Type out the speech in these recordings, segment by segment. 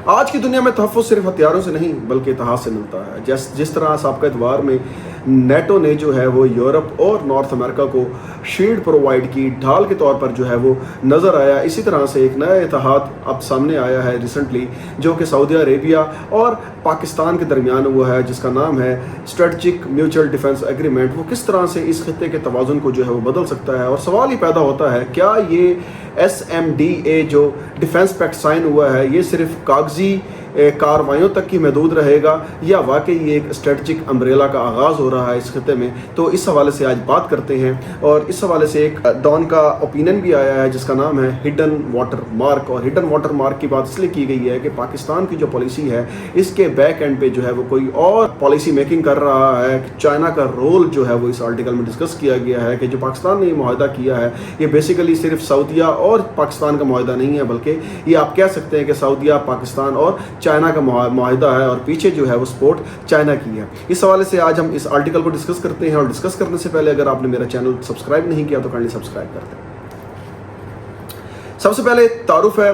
آج کی دنیا میں تحفظ صرف ہتھیاروں سے نہیں بلکہ اتحاد سے ملتا ہے. جس طرح سابقہ ادوار میں نیٹو نے جو ہے وہ یورپ اور نارتھ امریکہ کو شیلڈ پرووائڈ کی، ڈھال کے طور پر جو ہے وہ نظر آیا، اسی طرح سے ایک نیا اتحاد اب سامنے آیا ہے ریسنٹلی، جو کہ سعودی عربیہ اور پاکستان کے درمیان ہوا ہے، جس کا نام ہے اسٹریٹجک میوچل ڈیفنس ایگریمنٹ. وہ کس طرح سے اس خطے کے توازن کو جو ہے وہ بدل سکتا ہے، اور سوال ہی پیدا ہوتا ہے کیا یہ SMDA جو ڈیفنس پیکٹ سائن ہوا ہے یہ صرف کاغذی کارروائیوں تک کی محدود رہے گا، یا واقعی یہ ایک اسٹریٹجک امبریلا کا آغاز ہو رہا ہے اس خطے میں. تو اس حوالے سے آج بات کرتے ہیں، اور اس حوالے سے ایک ڈان کا اوپینین بھی آیا ہے جس کا نام ہے ہڈن واٹر مارک. اور ہڈن واٹر مارک کی بات اس لیے کی گئی ہے کہ پاکستان کی جو پالیسی ہے اس کے بیک اینڈ پہ جو ہے وہ کوئی اور پالیسی میکنگ کر رہا ہے. چائنا کا رول جو ہے وہ اس آرٹیکل میں ڈسکس کیا گیا ہے کہ جو پاکستان نے یہ معاہدہ کیا ہے یہ بیسیکلی صرف سعودیہ اور پاکستان کا معاہدہ نہیں ہے، بلکہ یہ آپ کہہ سکتے ہیں کہ سعودیہ، پاکستان اور چائنا کا معاہدہ ہے، اور پیچھے جو ہے وہ سپورٹ چائنا کی ہے. اس حوالے سے آج ہم اس آرٹیکل کو ڈسکس کرتے ہیں، اور ڈسکس کرنے سے پہلے اگر آپ نے میرا چینل سبسکرائب نہیں کیا تو کائنڈلی سبسکرائب کر دیں. سب سے پہلے تعارف ہے،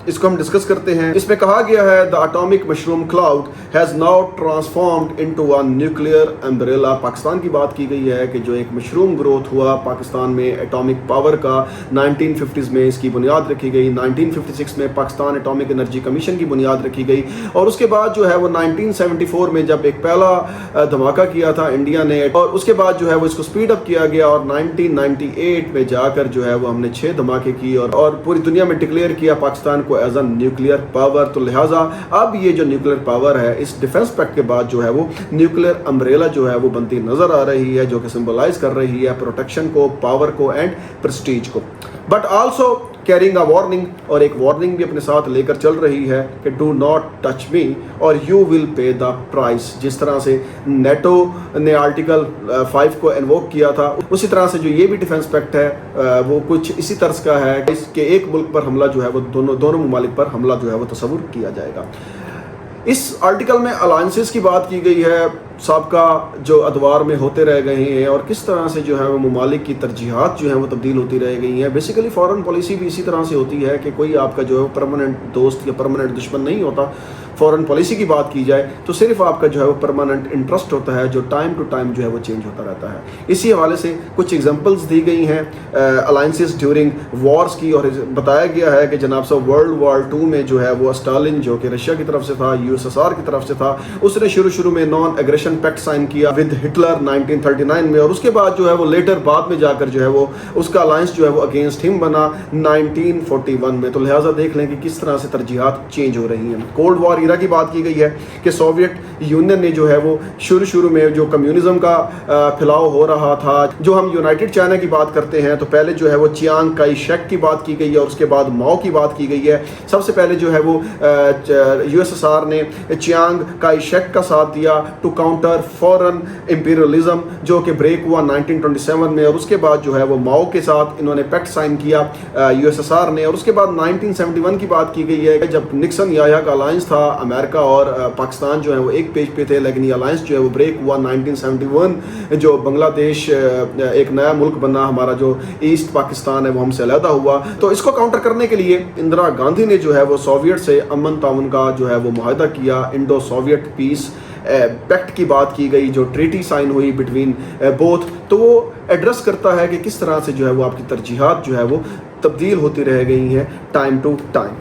اس کو ہم ڈسکس کرتے ہیں. اس میں کہا گیا ہے the atomic mushroom cloud has now transformed into a nuclear umbrella. Pakistan کی بات کی گئی ہے کہ جو ایک مشروم گروتھ ہوا پاکستان میں ایٹامک پاور کا، 1950s میں اس کی بنیاد رکھی گئی، 1956 میں پاکستان ایٹامک انرجی کمیشن کی بنیاد رکھی گئی، اور اس کے بعد جو ہے وہ 1974 میں جب ایک پہلا دھماکہ کیا تھا انڈیا نے، اور اس کے بعد جو ہے وہ اس کو سپیڈ اپ کیا گیا، اور 1998 میں جا کر جو ہے وہ ہم نے 6 دھماکے کی اور پوری دنیا میں ڈکلیئر کیا پاکستان کو ایز اے نیوکلیئر پاور. تو لہٰذا اب یہ جو نیوکلیئر پاور ہے اس ڈیفنس پیکٹ کے بعد جو ہے وہ نیوکلیئر امبریلا جو ہے وہ بنتی نظر آ رہی ہے، جو کہ سمبلائز کر رہی ہے پروٹیکشن کو، پاور کو اینڈ پریسٹیج کو، but also carrying a warning, اور ایک وارننگ بھی اپنے ساتھ لے کر چل رہی ہے کہ ڈو ناٹ ٹچ می اور you will pay the price. جس طرح سے نیٹو نے آرٹیکل 5 کو انووک کیا تھا، اسی طرح سے جو یہ بھی ڈیفنس پیکٹ ہے وہ کچھ اسی طرز کا ہے کہ ایک ملک پر حملہ جو ہے وہ دونوں ممالک پر حملہ جو ہے وہ تصور کیا جائے گا. اس آرٹیکل میں الائنسز کی بات کی گئی ہے، سابقہ جو ادوار میں ہوتے رہ گئے ہیں، اور کس طرح سے جو ہے وہ ممالک کی ترجیحات جو ہیں وہ تبدیل ہوتی رہ گئی ہیں. بیسیکلی فارن پالیسی بھی اسی طرح سے ہوتی ہے کہ کوئی آپ کا جو ہے پرماننٹ دوست یا پرماننٹ دشمن نہیں ہوتا. فارن پالیسی کی بات کی جائے تو صرف آپ کا جو ہے وہ پرماننٹ انٹرسٹ ہوتا ہے جو ٹائم ٹو ٹائم جو ہے وہ چینج ہوتا رہتا ہے. اسی حوالے سے کچھ ایگزامپلز دی گئی ہیں الائنسز ڈیورنگ وارز کی، اور بتایا گیا ہے کہ جناب صاحب ورلڈ وار 2 میں جو ہے وہ اسٹالن جو کہ رشیا کی طرف سے تھا، USSR کی طرف سے تھا، اس نے شروع میں نان ایگریشن پیکٹ سائن کیا ود ہٹلر 1939 میں، اور اس کے بعد جو ہے وہ لیٹر بعد میں جا کر جو ہے وہ اس کا الائنس جو ہے وہ اگینسٹ ہم بنا 1941 میں. تو لہٰذا دیکھ لیں کہ کس طرح سے ترجیحات چینج ہو رہی ہیں. کولڈ وار ایرا کی بات کی گئی ہے کہ سوویت یونین نے جو ہے وہ شروع میں جو کمیونزم کا پھیلاؤ ہو رہا تھا، جو ہم یونائٹڈ چائنا کی بات کرتے ہیں تو پہلے جو ہے وہ چیانگ کائی شیک کی بات کی گئی ہے، اور اس کے بعد ماؤ کی بات کی گئی ہے. سب سے پہلے جو ہے وہ USSR نے چیانگ کائی شیک کا ساتھ دیا ٹو کاؤنٹر فورن امپیریلزم، جو کہ بریک ہوا 1927 میں، اور اس کے بعد جو ہے وہ ماؤ کے ساتھ انہوں نے پیکٹ سائن کیا USSR نے. اور اس کے بعد 1971 کی بات کی گئی ہے کہ جب نکسن یاہیا کا الائنس تھا، امریکہ اور پاکستان جو ہے وہ ایک پیج پہ تھے، لیکن یہ الائنس جو ہے وہ بریک ہوا 1971، جو بنگلہ دیش ایک نیا ملک بنا، ہمارا جو ایسٹ پاکستان ہے وہ ہم سے علیحدہ ہوا. تو اس کو کاؤنٹر کرنے کے لیے اندرا گاندھی نے جو ہے وہ سوویت سے امن تعاون کا جو ہے وہ معاہدہ کیا، انڈو سوویت پیس پیکٹ کی بات کی گئی جو ٹریٹی سائن ہوئی بٹوین بوتھ. تو وہ ایڈریس کرتا ہے کہ کس طرح سے جو ہے وہ آپ کی ترجیحات جو ہے وہ تبدیل ہوتی رہ گئی ہیں ٹائم ٹو ٹائم.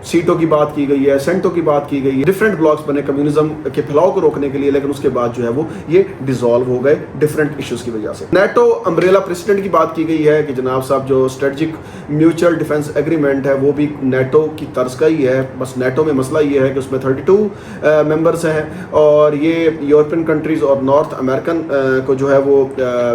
سیٹوں کی بات کی گئی ہے، سینٹوں کی بات کی گئی ہے، ڈفرینٹ بلاکس بنے کمیونزم کے پھیلاؤ کو روکنے کے لیے، لیکن اس کے بعد جو ہے وہ یہ ڈیزالو ہو گئے ڈفرینٹ ایشوز کی وجہ سے. نیٹو امبریلا پریسیڈنٹ کی بات کی گئی ہے کہ جناب صاحب جو اسٹریٹجک میوچل ڈیفنس ایگریمنٹ ہے وہ بھی نیٹو کی طرز کا ہی ہے، بس نیٹو میں مسئلہ یہ ہے کہ اس میں 32 ممبرس ہیں، اور یہ یورپین کنٹریز اور نارتھ امریکن کو جو ہے وہ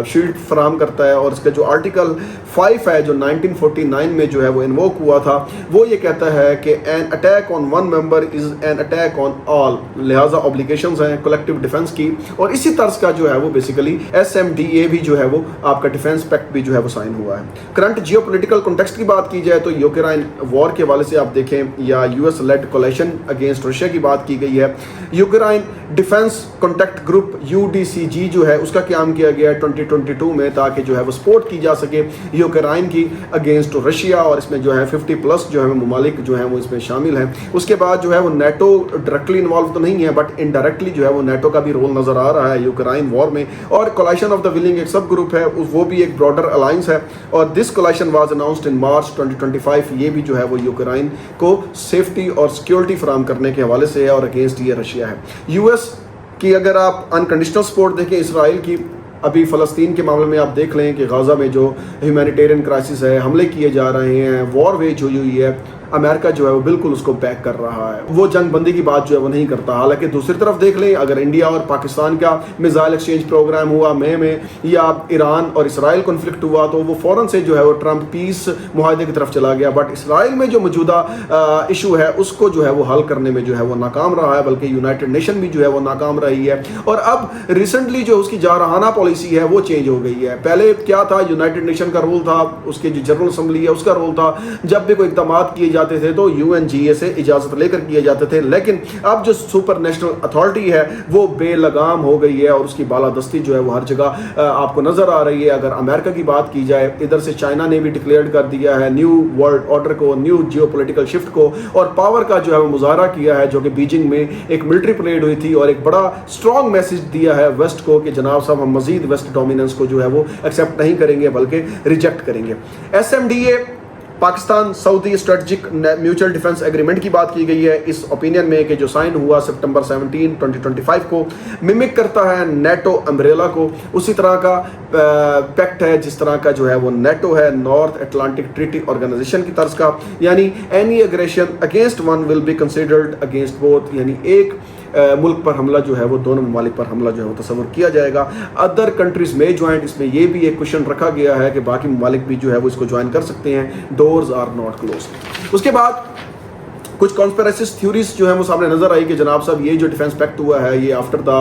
شیلڈ فراہم کرتا ہے. اور اس کا جو آرٹیکل 5 ہے جو 1949 میں جو ہے وہ انووک ہوا تھا، وہ یہ کہتا ہے کہ an attack on one member is an attack on all. لہٰذا obligations ہیں کولیکٹیو ڈیفنس کی، اور اسی طرز کا جو ہے وہ بیسیکلی SMDA بھی جو ہے وہ آپ کا ڈیفنس پیکٹ بھی جو ہے وہ سائن ہوا ہے. کرنٹ جیو پولیٹیکل کنٹیکسٹ کی بات کی جائے تو یوکرائن وار کے حوالے سے آپ دیکھیں، یا US lead coalition against Russia کی بات کی گئی ہے. Ukraine defence contact group UDCG جو ہے اس کا قیام کیا گیا 2022 میں تاکہ جو ہے وہ سپورٹ کی جا سکے یوکرائن کی اگینسٹ رشیا، اور اس میں جو ہے 50+ جو ہے ممالک جو ہیں وہ اس میں شامل ہیں۔ اس کے بعد جو ہے وہ نیٹو ڈائریکٹلی انوالو تو نہیں ہے بٹ انڈائریکٹلی جو ہے وہ نیٹو کا بھی رول نظر آ رہا ہے یوکرائن وار میں، اور کولیشن آف دا ولنگ ایک سب گروپ ہے، وہ بھی ایک براڈر الائنس ہے، اور دس کولیشن واز اناؤنسڈ ان مارچ 2025۔ یہ بھی جو ہے وہ یوکرائن کو سیفٹی اور سیکیورٹی فراہم کرنے کے حوالے سے ہے، اور اگینسٹ یہ رشیا ہے۔ US کی اگر آپ انکنڈیشنل سپورٹ دیکھیں اسرائیل کی، ابھی فلسطین کے معاملے میں آپ دیکھ لیں کہ غزہ میں جو ہیومینیٹیرین کرائسس ہے، حملے کیے جا رہے ہیں، وار ویج ہوئی ہے، امریکہ جو ہے وہ بالکل اس کو بیک کر رہا ہے، وہ جنگ بندی کی بات جو ہے وہ نہیں کرتا۔ حالانکہ دوسری طرف دیکھ لیں اگر انڈیا اور پاکستان کا میزائل ایکسچینج پروگرام ہوا مئی میں، یا ایران اور اسرائیل کنفلکٹ ہوا، تو وہ فوراً سے جو ہے وہ ٹرمپ پیس معاہدے کی طرف چلا گیا، بٹ اسرائیل میں جو موجودہ ایشو ہے اس کو جو ہے وہ حل کرنے میں جو ہے وہ ناکام رہا ہے، بلکہ یونائٹڈ نیشن بھی جو ہے وہ ناکام رہی ہے۔ اور اب ریسنٹلی جو اس کی جارحانہ پالیسی ہے وہ چینج ہو گئی ہے۔ پہلے کیا تھا، یونائٹڈ نیشن کا رول تھا، اس کے جو جنرل اسمبلی ہے اس کا رول تھا، جب بھی کوئی اقدامات کیے جاتے تھے تو UNGA سے اجازت لے کر کیے جاتے تھے، لیکن اب جو سپر نیشنل اتھارٹی ہے وہ بے لگام ہو گئی ہے، اور اس کی بالادستی جو ہے وہ ہر جگہ آپ کو نظر آ رہی ہے۔ اگر امریکہ کی بات کی جائے، ادھر سے چائنا نے بھی ڈکلیئر کر دیا ہے نیو ورلڈ آرڈر کو، نیو جیو پولیٹیکل شفٹ کو، اور پاور کا جو ہے وہ مظاہرہ کیا ہے، جو کہ بیجنگ میں ایک ملٹری پریڈ ہوئی تھی، اور ایک بڑا اسٹرانگ میسج دیا ہے ویسٹ کو کہ جناب صاحب ہم مزید ویسٹ ڈومیننس کو جو ہے وہ ایکسیپٹ نہیں کریں گے بلکہ ریجیکٹ کریں گے۔ SMDA پاکستان سعودی اسٹریٹجک میوچل ڈیفنس ایگریمنٹ کی بات کی گئی ہے اس اوپینین میں کہ جو سائن ہوا سپٹمبر 17 2025 کو، ممک کرتا ہے نیٹو امبریلا کو، اسی طرح کا پیکٹ ہے جس طرح کا جو ہے وہ نیٹو ہے، نارتھ اٹلانٹک ٹریٹی آرگنائزیشن کی طرز کا، یعنی any aggression against one will be considered against both, یعنی ایک ملک پر حملہ جو ہے وہ دونوں ممالک پر حملہ جو ہے وہ تصور کیا جائے گا۔ ادر کنٹریز میں جوائنٹ، اس میں یہ بھی ایک کوشچن رکھا گیا ہے کہ باقی ممالک بھی جو ہے وہ اس کو جوائن کر سکتے ہیں، ڈورز آر ناٹ کلوزڈ۔ اس کے بعد کچھ کانسپیریسیز تھیوریز جو ہیں وہ سامنے نظر آئی کہ جناب صاحب یہ جو ڈیفنس پیکٹ ہوا ہے یہ آفٹر دا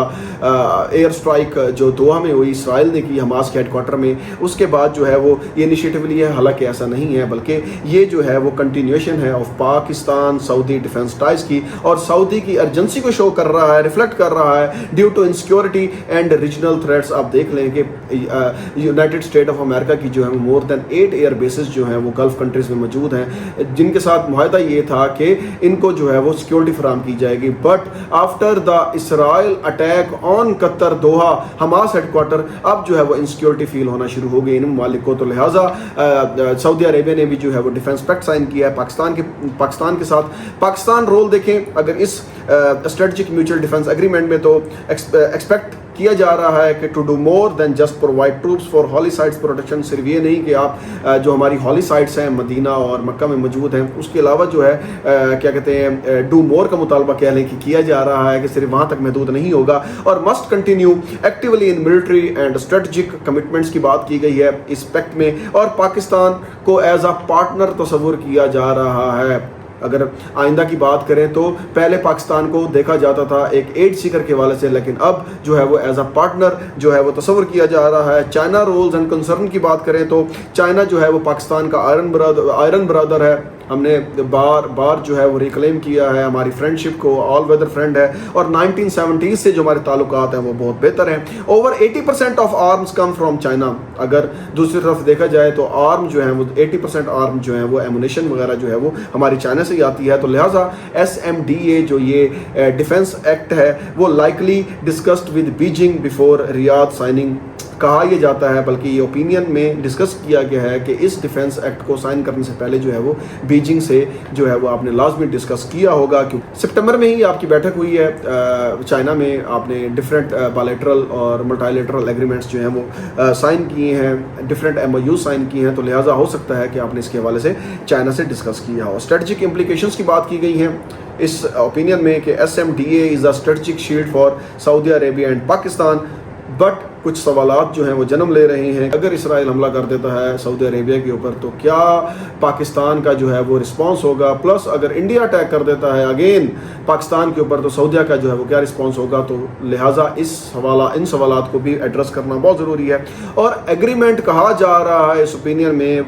ایئر اسٹرائک جو دوحہ میں ہوئی، اسرائیل نے کی حماس کے ہیڈ کوارٹر میں، اس کے بعد جو ہے وہ یہ انیشیٹو لیا ہے۔ حالانکہ ایسا نہیں ہے، بلکہ یہ جو ہے وہ کنٹینیوشن ہے of Pakistan Saudi defence ties کی، اور سعودی کی ارجنسی کو شو کر رہا ہے، ریفلیکٹ کر رہا ہے due to insecurity and regional threats. آپ دیکھ لیں کہ یونائٹڈ اسٹیٹ آف امریکہ کی جو ہے مور دین 8 ایئر بیسز جو ہیں وہ گلف کنٹریز میں موجود ہیں، جن کے ساتھ معاہدہ یہ تھا کہ ان کو جو ہے وہ سیکیورٹی فراہم کی جائے گی۔ But after the Israel attack on Qatar Doha Hamas headquarter, اب جو ہے وہ انسیکیورٹی فیل ہونا شروع ہو گئی ان ممالک کو، تو لہٰذا سعودی عربیہ نے بھی جو ہے وہ ڈیفنس پیکٹ سائن کیا ہے پاکستان کے ساتھ۔ پاکستان رول دیکھیں اگر اس اسٹریٹجک میوچل ڈیفنس ایگریمنٹ میں، تو ایکسپیکٹ کیا جا رہا ہے کہ to do more than just provide troops for holy sites protection, صرف یہ نہیں کہ آپ جو ہماری ہولی سائٹس ہیں مدینہ اور مکہ میں موجود ہیں، اس کے علاوہ جو ہے کیا کہتے ہیں ڈو مور کا مطالبہ کہہ لیں کہ کیا جا رہا ہے کہ صرف وہاں تک محدود نہیں ہوگا، اور must continue actually in military and strategic commitments کی بات کی گئی ہے اس پیکٹ میں، اور پاکستان کو ایز اے پارٹنر تصور کیا جا رہا ہے۔ اگر آئندہ کی بات کریں تو پہلے پاکستان کو دیکھا جاتا تھا ایک ایڈ سیکر کے حوالے سے، لیکن اب جو ہے وہ ایز اے پارٹنر جو ہے وہ تصور کیا جا رہا ہے۔ چائنا رولز اینڈ کنسرن کی بات کریں تو چائنا جو ہے وہ پاکستان کا آئرن برادر ہے، ہم نے بار جو ہے وہ ریکلیم کیا ہے ہماری فرینڈشپ کو، آل ویدر فرینڈ ہے، اور 1970 سے جو ہمارے تعلقات ہیں وہ بہت بہتر ہیں۔ Over 80% of arms come from China. اگر دوسری طرف دیکھا جائے تو آرم جو ہیں وہ 80% آرم جو ہیں وہ ایمونیشن وغیرہ جو ہے وہ ہماری چائنا سے آتی ہے، تو لہٰذا SMDA جو یہ ڈیفنس ایکٹ ہے وہ likely discussed with Beijing before Riyadh signing کہا یہ جاتا ہے، بلکہ یہ اوپینین میں ڈسکس کیا گیا ہے کہ اس ڈیفنس ایکٹ کو سائن کرنے سے پہلے جو ہے وہ بیجنگ سے جو ہے وہ آپ نے لازمی ڈسکس کیا ہوگا، کیونکہ سپٹمبر میں ہی آپ کی بیٹھک ہوئی ہے چائنا میں، آپ نے ڈفرینٹ بائلیٹرل اور ملٹی لیٹرل ایگریمنٹس جو ہیں وہ سائن کیے ہیں، ڈفرینٹ MOU سائن کیے ہیں، تو لہٰذا ہو سکتا ہے کہ آپ نے اس کے حوالے سے چائنا سے ڈسکس کیا ہو۔ اسٹریٹجک امپلیکیشنز کی بات کی گئی ہیں اس اوپینین میں کہ SMDA is a strategic shield for Saudi Arabia and Pakistan, but کچھ سوالات جو ہیں وہ جنم لے رہے ہیں۔ اگر اسرائیل حملہ کر دیتا ہے سعودی عربیہ کے اوپر تو کیا پاکستان کا جو ہے وہ رسپانس ہوگا، پلس اگر انڈیا اٹیک کر دیتا ہے اگین پاکستان کے اوپر تو سعودیہ کا جو ہے وہ کیا رسپانس ہوگا، تو لہٰذا ان سوالات کو بھی ایڈریس کرنا بہت ضروری ہے۔ اور ایگریمنٹ کہا جا رہا ہے اس اوپینین میں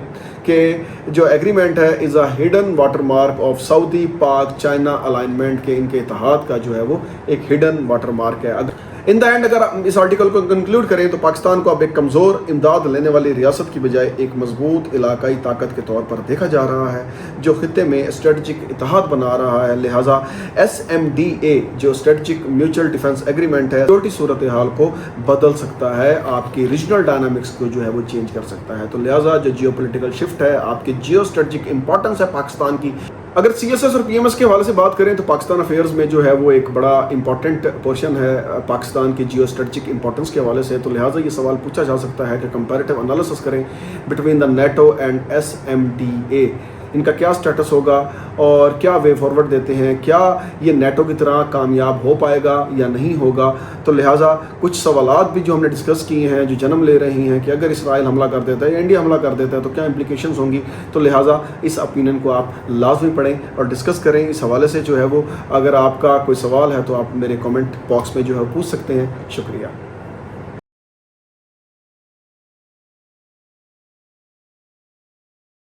کہ جو ایگریمنٹ ہے is a hidden watermark of Saudi Pak China alignment, کے ان کے اتحاد کا جو ہے وہ ایک ہڈن واٹر مارک ہے۔ ان دا اینڈ اگر اس آرٹیکل کو کنکلوڈ کریں تو پاکستان کو اب ایک کمزور امداد لینے والی ریاست کی بجائے ایک مضبوط علاقائی طاقت کے طور پر دیکھا جا رہا ہے جو خطے میں اسٹریٹجک اتحاد بنا رہا ہے۔ لہٰذا SMDA جو اسٹریٹجک میوچل ڈیفنس ایگریمنٹ ہے سیکورٹی صورتحال کو بدل سکتا ہے، آپ کی ریجنل ڈائنامکس کو جو ہے وہ چینج کر سکتا ہے۔ تو لہٰذا جو جیو پولیٹیکل شفٹ ہے، آپ کی جیو اسٹریٹجک امپورٹنس ہے پاکستان کی، اگر CSS اور PMS کے حوالے سے بات کریں تو پاکستان افیئرز میں جو ہے وہ ایک بڑا امپورٹنٹ پورشن ہے پاکستان کی جیو اسٹریٹجک امپورٹنس کے حوالے سے۔ تو لہٰذا یہ سوال پوچھا جا سکتا ہے کہ کمپیریٹیو انالیسس کریں between the NATO and SMDA، ان کا کیا سٹیٹس ہوگا اور کیا وے فارورڈ دیتے ہیں، کیا یہ نیٹو کی طرح کامیاب ہو پائے گا یا نہیں ہوگا۔ تو لہٰذا کچھ سوالات بھی جو ہم نے ڈسکس کیے ہیں جو جنم لے رہی ہیں کہ اگر اسرائیل حملہ کر دیتا ہے یا انڈیا حملہ کر دیتا ہے تو کیا امپلیکیشنز ہوں گی۔ تو لہٰذا اس اوپینین کو آپ لازمی پڑھیں اور ڈسکس کریں۔ اس حوالے سے جو ہے وہ اگر آپ کا کوئی سوال ہے تو آپ میرے کامنٹ باکس میں جو ہے پوچھ سکتے ہیں۔ شکریہ۔